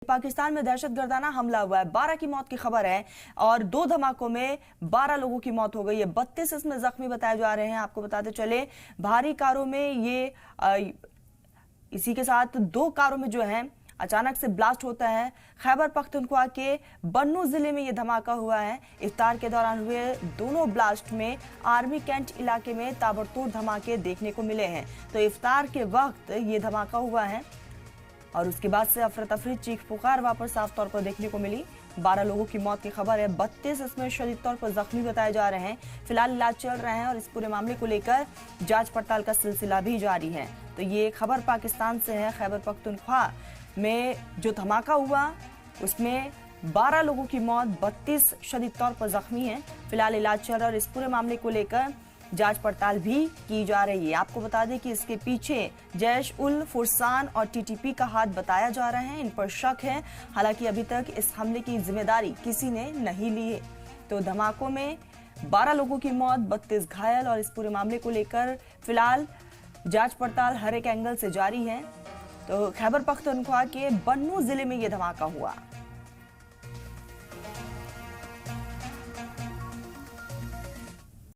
पाकिस्तान में दहशतगर्दाना हमला हुआ है। 12 की मौत की खबर है और 2 धमाकों में 12 लोगों की मौत हो गई है। 32 इसमें जख्मी बताए जा रहे हैं। आपको बताते चले भारी कारों में इसी के साथ 2 कारों में जो है अचानक से ब्लास्ट होता है। खैबर पख्तूनख्वा के बन्नू जिले में यह धमाका हुआ है। इफ्तार के दौरान हुए दोनों ब्लास्ट में आर्मी कैंट इलाके में ताबड़तोड़ धमाके देखने को मिले हैं। तो इफ्तार के वक्त ये धमाका हुआ है और उसके बाद से अफरा तफरी चीख पुकार वहां पर साफ तौर पर देखने को मिली। 12 लोगों की मौत की खबर है। 32 इसमें शदीद तौर पर जख्मी बताए जा रहे हैं। फिलहाल इलाज चल रहे हैं और इस पूरे मामले को लेकर जांच पड़ताल का सिलसिला भी जारी है। तो ये खबर पाकिस्तान से है। खैबर पख्तूनख्वा में जो धमाका हुआ उसमें 12 लोगों की मौत, 32 शदीद तौर पर जख्मी हैं। फिलहाल इलाज चल रहा है और इस पूरे मामले को लेकर जांच पड़ताल भी की जा रही है। आपको बता दें कि इसके पीछे जैश उल फुरसान और टीटीपी का हाथ बताया जा रहा है। इन पर शक है। हालांकि अभी तक इस हमले की जिम्मेदारी किसी ने नहीं ली है। तो धमाकों में 12 लोगों की मौत, 32 घायल और इस पूरे मामले को लेकर फिलहाल जांच पड़ताल हर एक एंगल से जारी है। तो खैबर पख्तूनख्वा के बन्नू जिले में यह धमाका हुआ।